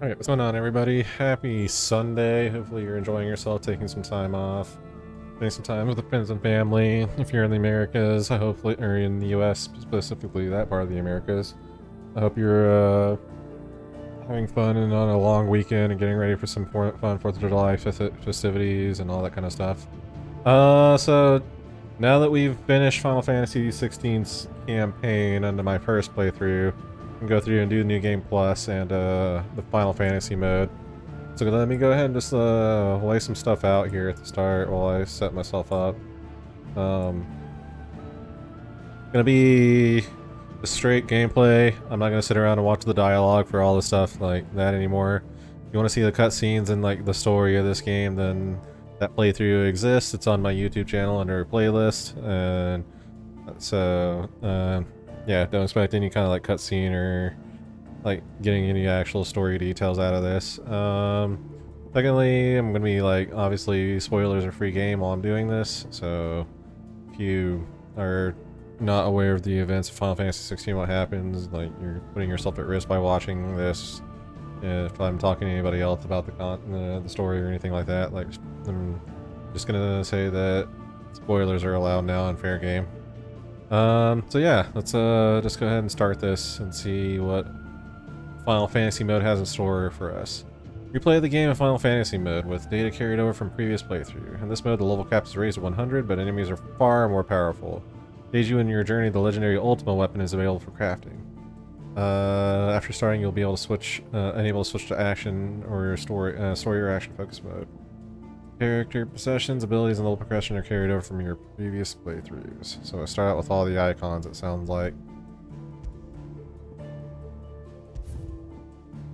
Alright, what's going on everybody? Happy Sunday. Hopefully you're enjoying yourself, taking some time off, spending some time with the friends and family. If you're in the Americas, hopefully, or in the US, specifically that part of the Americas, I hope you're having fun and on a long weekend and getting ready for some fun 4th of July festivities and all that kind of stuff. So now that we've finished Final Fantasy XVI's campaign under my first playthrough, I can go through and do New Game Plus and the Final Fantasy mode. So let me go ahead and just lay some stuff out here at the start while I set myself up. Gonna be a straight gameplay. I'm not gonna sit around and watch the dialogue for all the stuff like that anymore. If you want to see the cutscenes and like the story of this game, then that playthrough exists. It's on my YouTube channel under playlist, and so yeah, don't expect any kind of like cutscene or like getting any actual story details out of this. Secondly, I'm gonna be like, obviously spoilers are free game while I'm doing this, so if you are not aware of the events of Final Fantasy 16, what happens, like you're putting yourself at risk by watching this. If I'm talking to anybody else about the story or anything like that, like I'm just gonna say that spoilers are allowed now in fair game. So yeah, let's just go ahead and start this and see what Final Fantasy mode has in store for us. Replay the game in Final Fantasy mode with data carried over from previous playthrough. In this mode, the level cap is raised to 100, but enemies are far more powerful. Stage you in your journey, the legendary Ultima weapon is available for crafting. After starting, you'll be able to switch, enable to switch to action or story or action focus mode. Character possessions, abilities, and level progression are carried over from your previous playthroughs. So I start out with all the icons, it sounds like.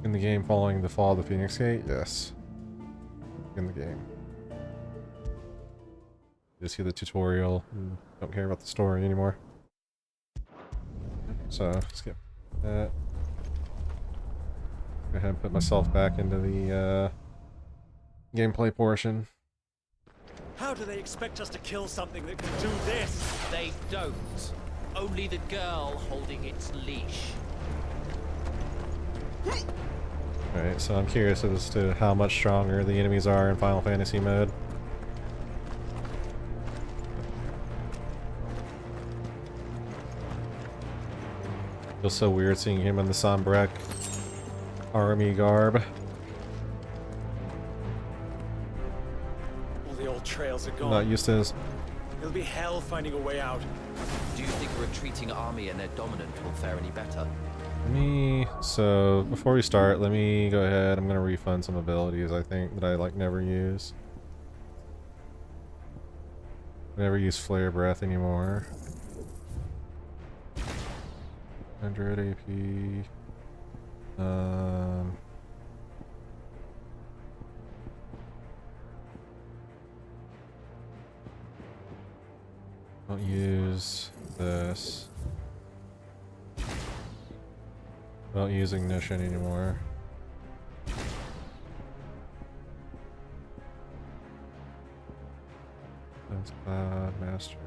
In the game following the fall of the Phoenix Gate? Yes. In the game. You see the tutorial and don't care about the story anymore. So, skip that. Go ahead and put myself back into the gameplay portion. How do they expect us to kill something that can do this? They don't. Only the girl holding its leash. Alright, so I'm curious as to how much stronger the enemies are in Final Fantasy mode. Feels so weird seeing him in the Sombrek army garb. All the old trails are I'm gone. not used to this. It'll be hell finding a way out. Do you think a retreating army and their dominant will fare any better? So before we start, let me go ahead. I'm gonna refund some abilities I think that I like never use. Never use Flare Breath anymore. 100 AP. Don't use this. Don't use Ignition anymore. That's bad. Master.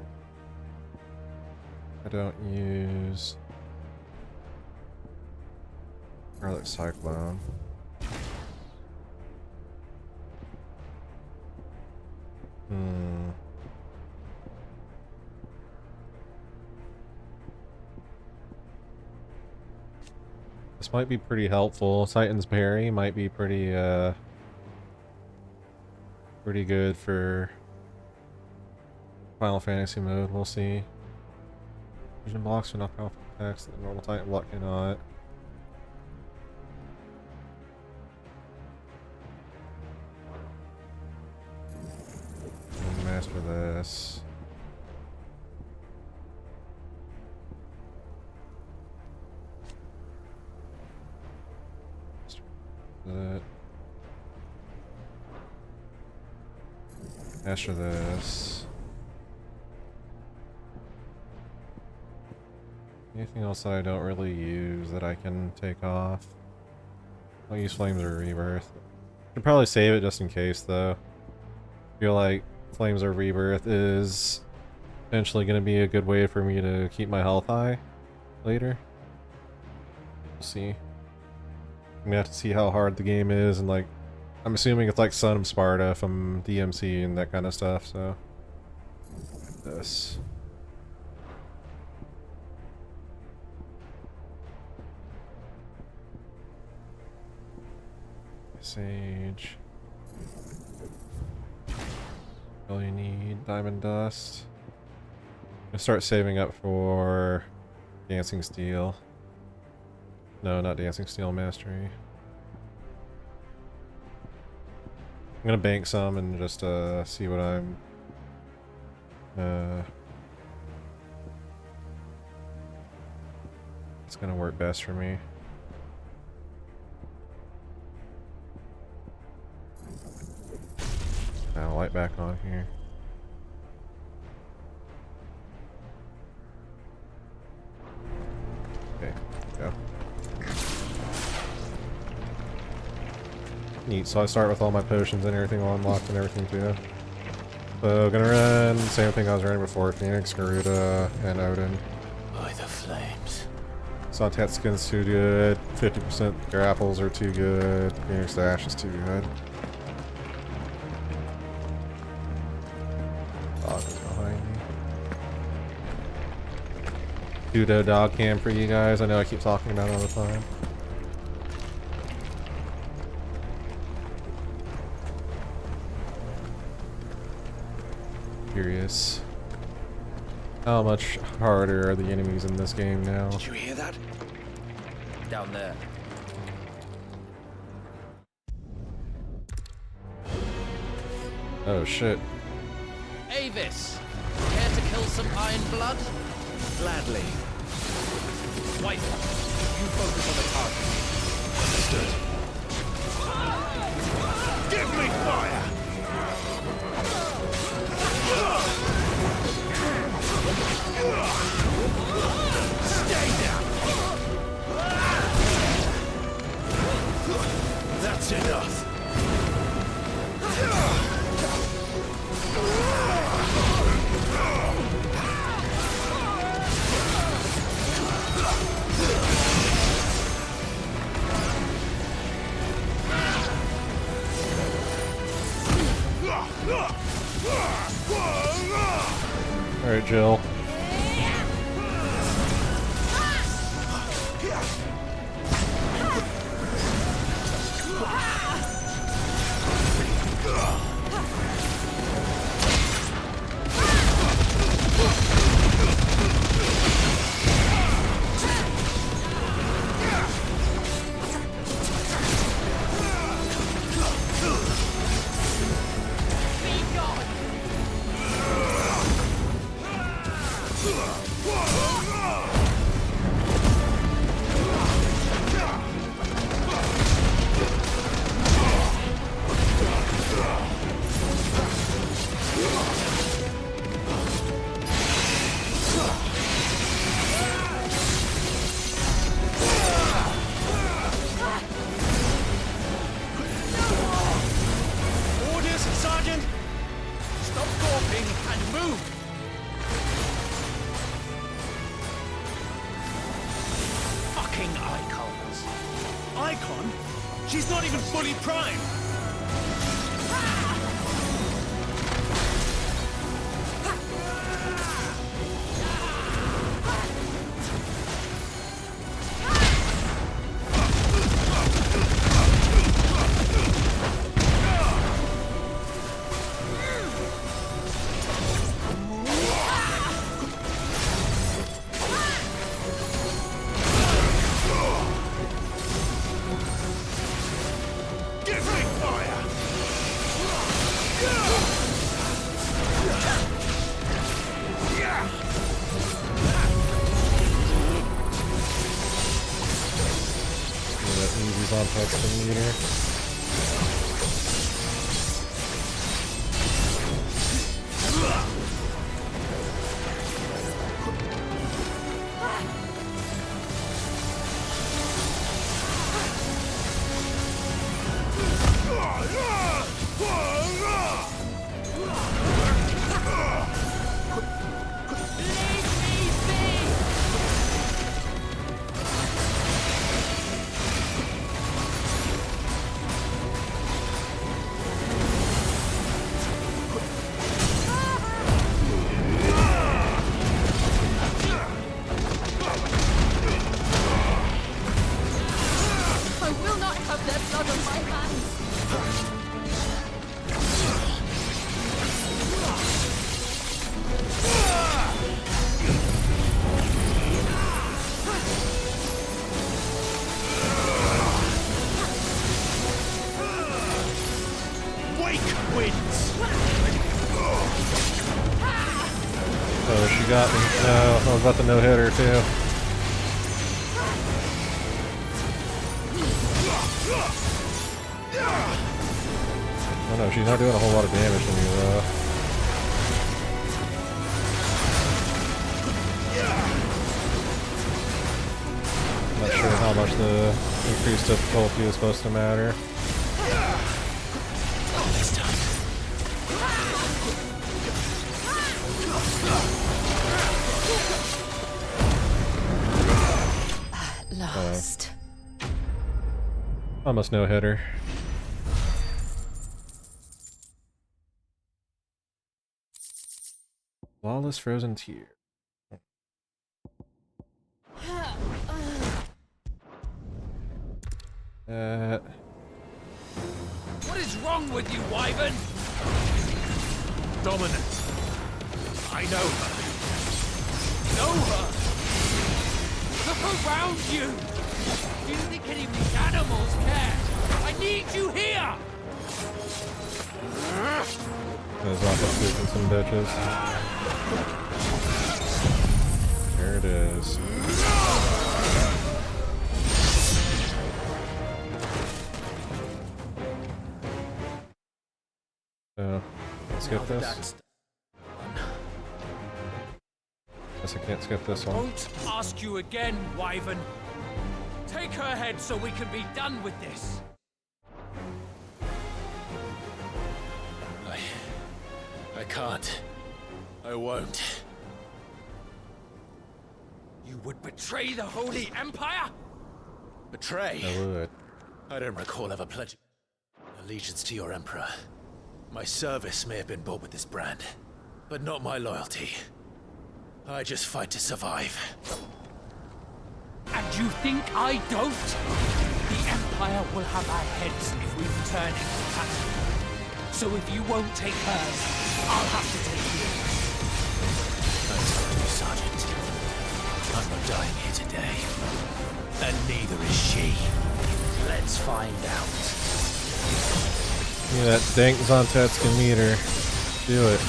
I don't use Garlic Cyclone. This might be pretty helpful. Titan's Parry might be pretty pretty good for Final Fantasy mode. We'll see. Fusion blocks for knock powerful attacks that the normal Titan block cannot. Master this. That. Master this. Anything else that I don't really use that I can take off? I'll use Flames or Rebirth. Should probably save it just in case though. I feel like Flames or Rebirth is potentially going to be a good way for me to keep my health high later. We'll see. I'm gonna have to see how hard the game is, and like, I'm assuming it's like Son of Sparta from DMC and that kind of stuff, so. This. Sage. All you need, diamond dust. I'm gonna start saving up for dancing steel. No, not dancing steel, mastery. I'm gonna bank some and just see what I'm it's gonna work best for me. Now light back on here. Okay, go. Neat, so I start with all my potions and everything all unlocked and everything too. So gonna run same thing I was running before, Phoenix, Garuda, and Odin. By the flames. Sautet skin's too good, 50% grapples are too good, Phoenix Dash is too good. Dog is behind me. Pseudo dog cam for you guys, I know I keep talking about it all the time. Curious. How much harder are the enemies in this game now? Did you hear that? Down there. Oh shit. Avis, care to kill some iron blood? Gladly. White, you focus on the target. Understood. Give me fire! Stay down! That's enough! Alright, Jill. Icon? She's not even fully primed! On text the meter. blood on my hands. Wake winds! Oh, she got me. No, I was about to no-hit her too. Oh no, she's not doing a whole lot of damage to me though. I'm not sure how much the increased difficulty is supposed to matter. Last. Almost no-hit her. Flawless frozen tear. What is wrong with you, Wyvern? Dominant. I know her. Know her? Look around you! Do you think any of these animals care? I need you here! Those off of scooping some bitches. There it is. So, let's skip this. Guess I can't skip this one. Won't ask you again, Wyvern. Take her head so we can be done with this. I can't. I won't. You would betray the Holy Empire? Betray? I would. I don't recall ever pledging allegiance to your Emperor. My service may have been bought with this brand, but not my loyalty. I just fight to survive. And you think I don't? The Empire will have our heads if we return into battle. So if you won't take hers, I'll have to take yours. I told you, Sergeant. I'm not dying here today. And neither is she. Let's find out. Yeah, that dank Zontetskin meter. Do it.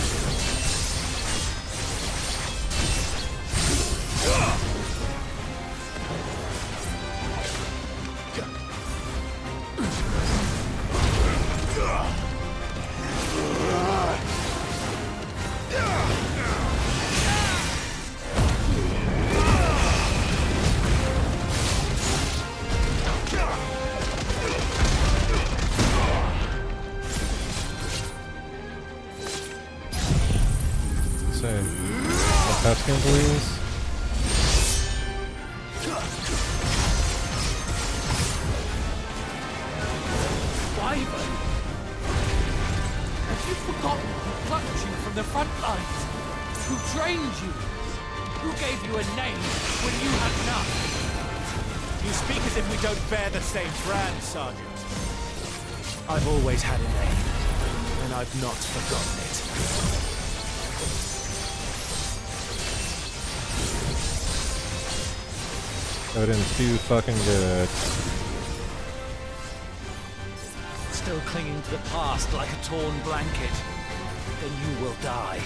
Zontetskin, please. Wyvern? Have you forgotten who plucked you from the front lines? Who trained you? Who gave you a name when you had none? You speak as if we don't bear the same brand, Sergeant. I've always had a name, and I've not forgotten it. Odin's too fucking good. Still clinging to the past like a torn blanket. Then you will die,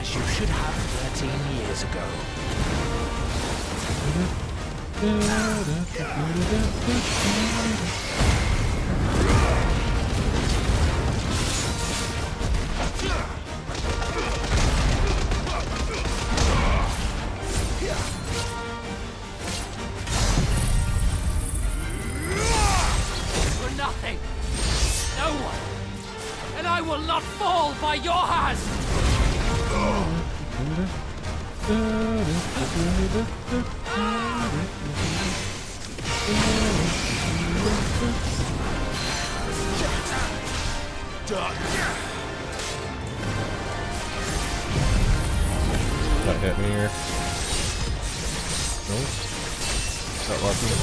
as you should have 13 years ago. For nothing. No one. And I will not fall by your hand. That hit me here. Nope. Got lucky.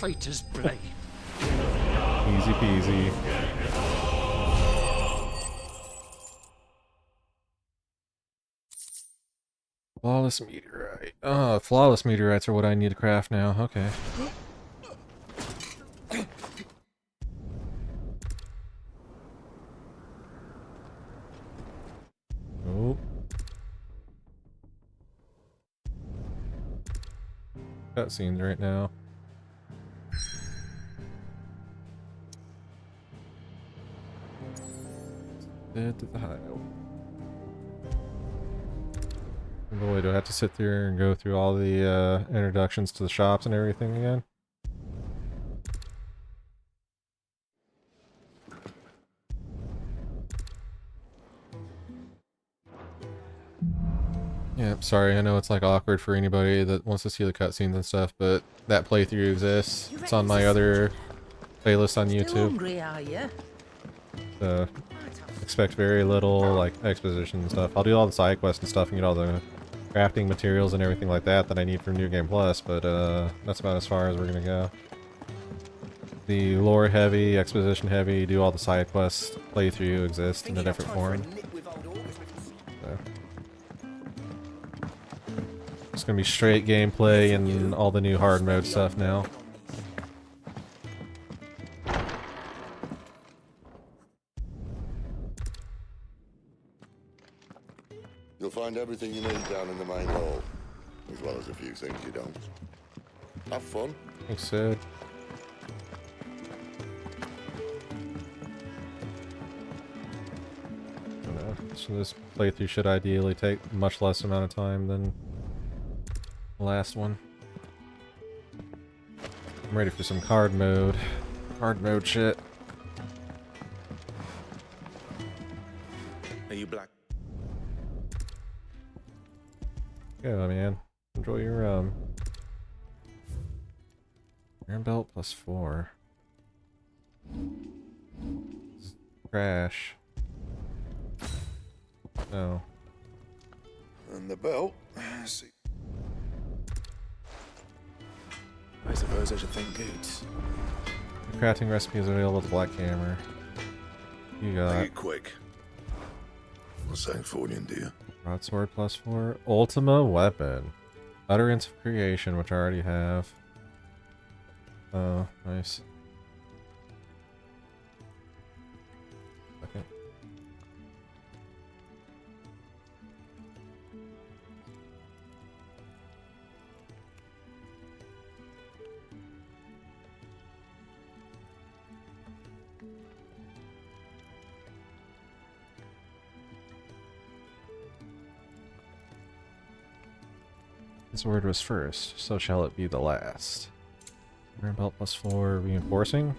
traitor's blade. Easy peasy. Flawless meteorite. Oh, flawless meteorites are what I need to craft now. Okay. Oh. Cutscenes right now. Dead to the highway. Boy, do I have to sit there and go through all the introductions to the shops and everything again? Yeah, sorry, I know it's like awkward for anybody that wants to see the cutscenes and stuff, but that playthrough exists. It's on my other playlist on Still YouTube. hungry, are you? So expect very little like exposition and stuff. I'll do all the side quests and stuff and get all the crafting materials and everything like that that I need for New Game Plus, but that's about as far as we're gonna go. The lore heavy, exposition heavy, do all the side quests playthrough exists in a different form. So. It's gonna be straight gameplay and all the new hard mode stuff now. You'll find everything you need down in the main hall, as well as a few things you don't. Have fun. Thanks, Sid. I don't know. So this playthrough should ideally take much less amount of time than the last one. I'm ready for some card mode. Hard mode shit. Are you black? Yeah, man. Enjoy your iron belt +4. Crash. No. And the belt. See. I suppose I should thank Goots. The crafting recipe is available with the Black Hammer. You Make got it quick. What's saying fortune, dear? broadsword +4. Ultima weapon. Utterance of creation, which I already have. Oh, nice. Okay. This word was first, so shall it be the last. Iron belt +4, reinforcing.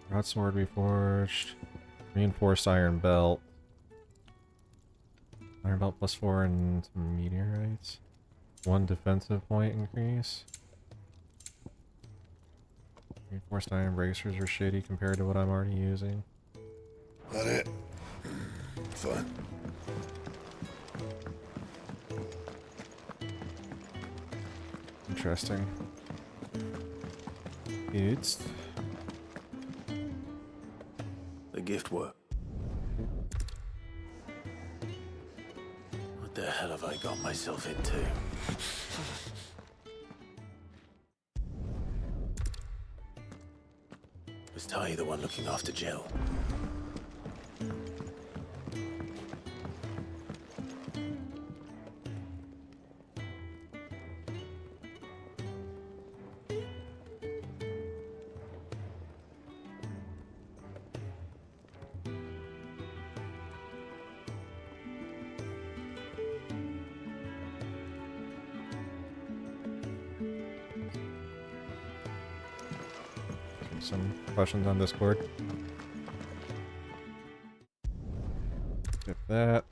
Broadsword reforged. Reinforced iron belt. Iron belt +4 and some meteorites. 1 defensive point increase. Reinforced iron bracers are shitty compared to what I'm already using. That it? Fine. Interesting. It's The gift work. What the hell have I got myself into? Was Ty the one looking after Jill? some questions on Discord. Skip that.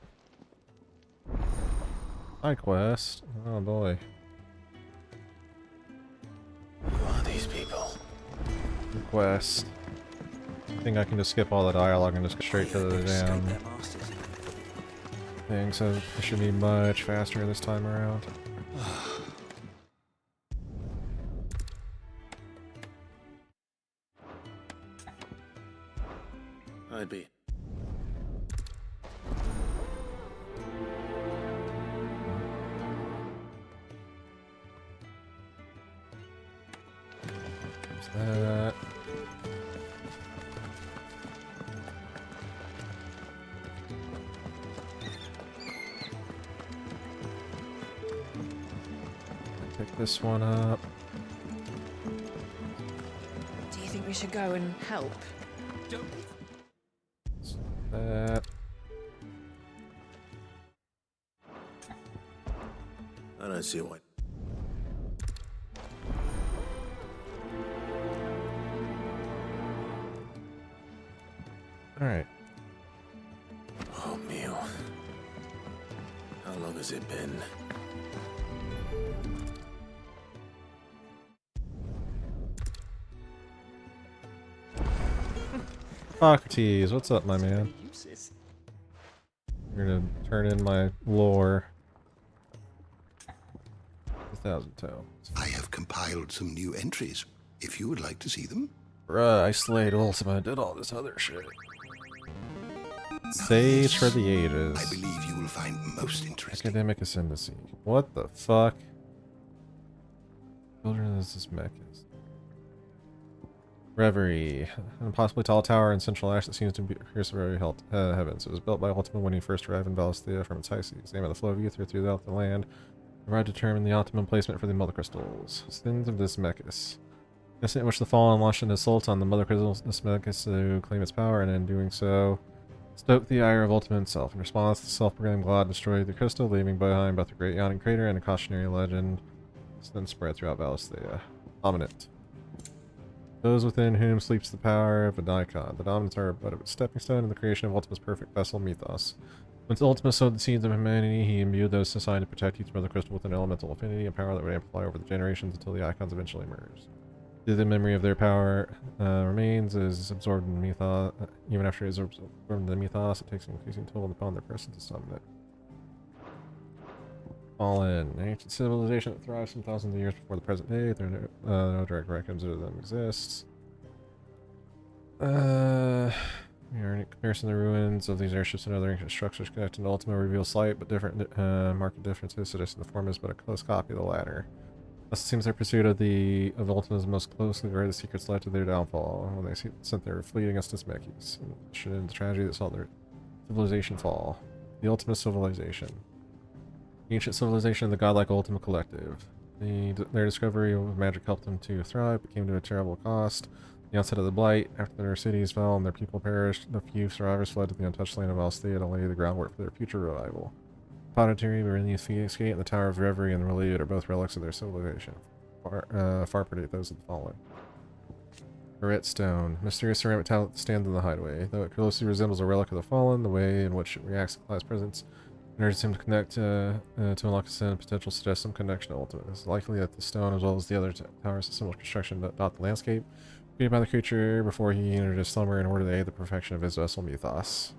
Side quest. Oh boy. Who are these people? Quest. I think I can just skip all the dialogue and just go straight to the damn thing, so it should be much faster this time around. I'd be. That. Pick this one up. Do you think we should go and help? That. I don't see why. All right. Oh, Mew. How long has it been? Socrates, what's up, my man? You're gonna turn in my lore. 1,000 tones. I have compiled some new entries, if you would like to see them. Bruh, I slayed Ultima, did all this other shit. Sage for the ages. I believe you will find most interesting. Academic ascendancy. What the fuck? Children of this Mechas. Reverie. An impossibly tall tower in central ash that seems to pierce the very heavens. It was built by Ultima when he first arrived in Valisthea from its high seas. Aim at the flow of ether throughout the land. The ride determined the optimum placement for the mother crystals. Sins of this Mechas. The instant in which the Fallen launched an assault on the mother crystals, this Mechas to claim its power, and in doing so, stoked the ire of Ultima himself. In response, the self-proclaimed god destroyed the crystal, leaving behind both the great yawning crater and a cautionary legend. This then spread throughout Valisthea. Dominant. Those within whom sleeps the power of a Daikon. The Dominants are but a stepping stone in the creation of Ultima's perfect vessel, Mythos. When Ultima sowed the seeds of humanity, he imbued those assigned to protect each mother crystal with an elemental affinity and power that would amplify over the generations until the icons eventually emerge. The memory of their power remains is absorbed in Mythos. Even after it is absorbed in the Mythos, it takes an increasing toll upon their person to summon it. Fallen. An ancient civilization that thrives some thousands of years before the present day. There are no direct records of them exists. We are in comparison to the ruins of these airships and other ancient structures connected to Ultima reveal slight but different marked differences, suggesting the former is but a close copy of the latter. Thus it seems their pursuit of Ultima's most closely guarded secrets led to their downfall when they sent their fleet against its Mechis, and the tragedy that saw their civilization fall. The Ultima civilization. The ancient civilization of the godlike Ultima Collective. Their discovery of magic helped them to thrive, but came to a terrible cost. The onset of the Blight, after their cities fell and their people perished, the few survivors fled to the untouched land of Valisthea to lay the groundwork for their future revival. Pottery, Berene's Phoenix Gate, and the Tower of Reverie and the Relieved are both relics of their civilization. Far predate those of the fallen. Barrette Stone. Mysterious ceramic tablet that stands in the Hideaway. Though it closely resembles a relic of the fallen, the way in which it reacts to Clyde's presence urges him to connect to unlock a sin potential suggests some connection to Ultima. It's likely that the stone, as well as the other towers of similar construction that dot the landscape, created by the creature before he entered his slumber in order to aid the perfection of his vessel Mythos.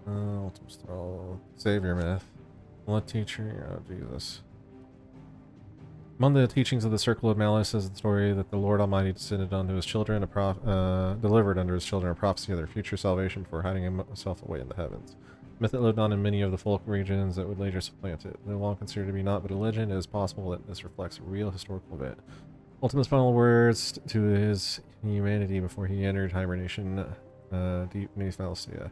Ultimate Thrall. Savior myth. Blood teacher. Oh, Jesus. Among the teachings of the Circle of Malice is the story that the Lord Almighty descended unto his children, delivered unto his children a prophecy of their future salvation before hiding himself away in the heavens. A myth that lived on in many of the folk regions that would later supplant it. Though long considered to be not but a legend, it is possible that this reflects a real historical event. Ultimate's final words to his humanity before he entered hibernation deep beneath Valisthea.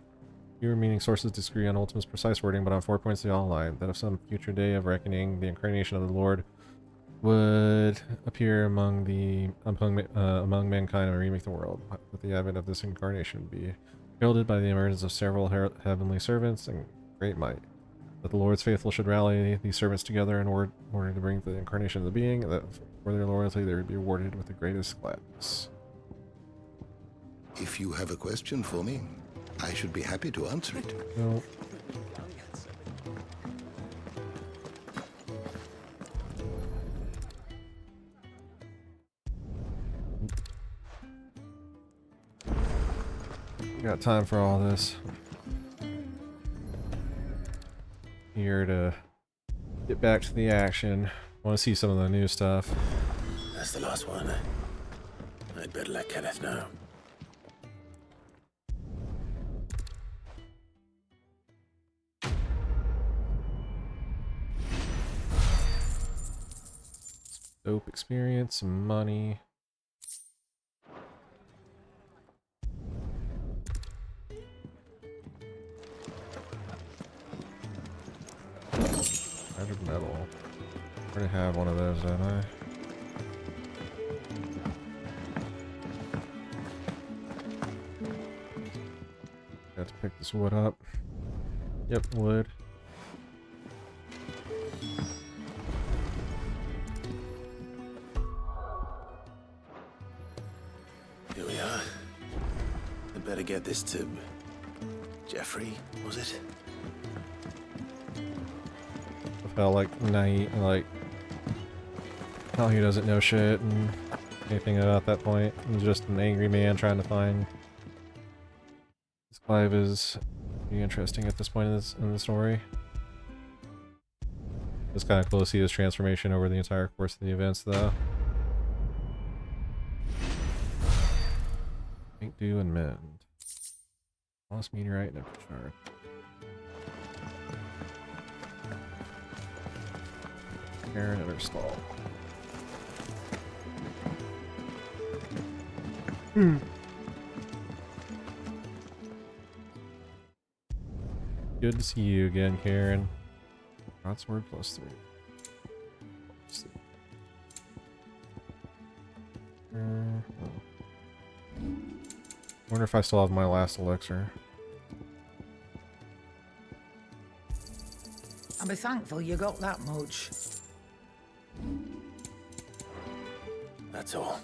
Few remaining sources disagree on Ultimate's precise wording, but on 4 points they all align. That of some future day of reckoning, the incarnation of the Lord would appear among mankind and remake the world. With the advent of this incarnation would be heralded by the emergence of several heavenly servants and great might. That the Lord's faithful should rally these servants together in order to bring the incarnation of the being, and that for their loyalty they would be rewarded with the greatest gladness. If you have a question for me, I should be happy to answer it. No. Got time for all this. Here to get back to the action. Want to see some of the new stuff. That's the last one. I'd better let Kenneth know. Dope experience, some money. Magic metal. I already have one of those, don't I? Got to pick this wood up. Yep, wood. Here we are. I better get this to Jeffrey, was it? I felt like Knight, like how he doesn't know shit and anything about that point. He's just an angry man trying to find. This Clive is pretty interesting at this point in the story. It's kind of cool to see his transformation over the entire course of the events, though. Make do and mend. Lost meteorite and shard. Repair another stall. Good to see you again, Karen. Broadsword +3. Wonder if I still have my last elixir. I'll be thankful you got that much. That's all.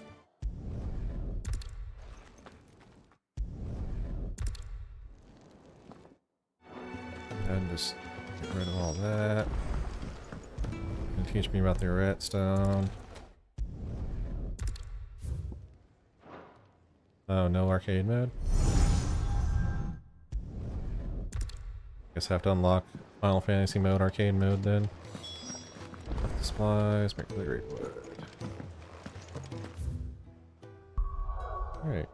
And just get rid of all that. And teach me about the redstone. Oh, no arcade mode? Guess I have to unlock Final Fantasy mode, arcade mode then. Left the supplies, make the great wood. Alright.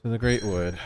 To the great wood.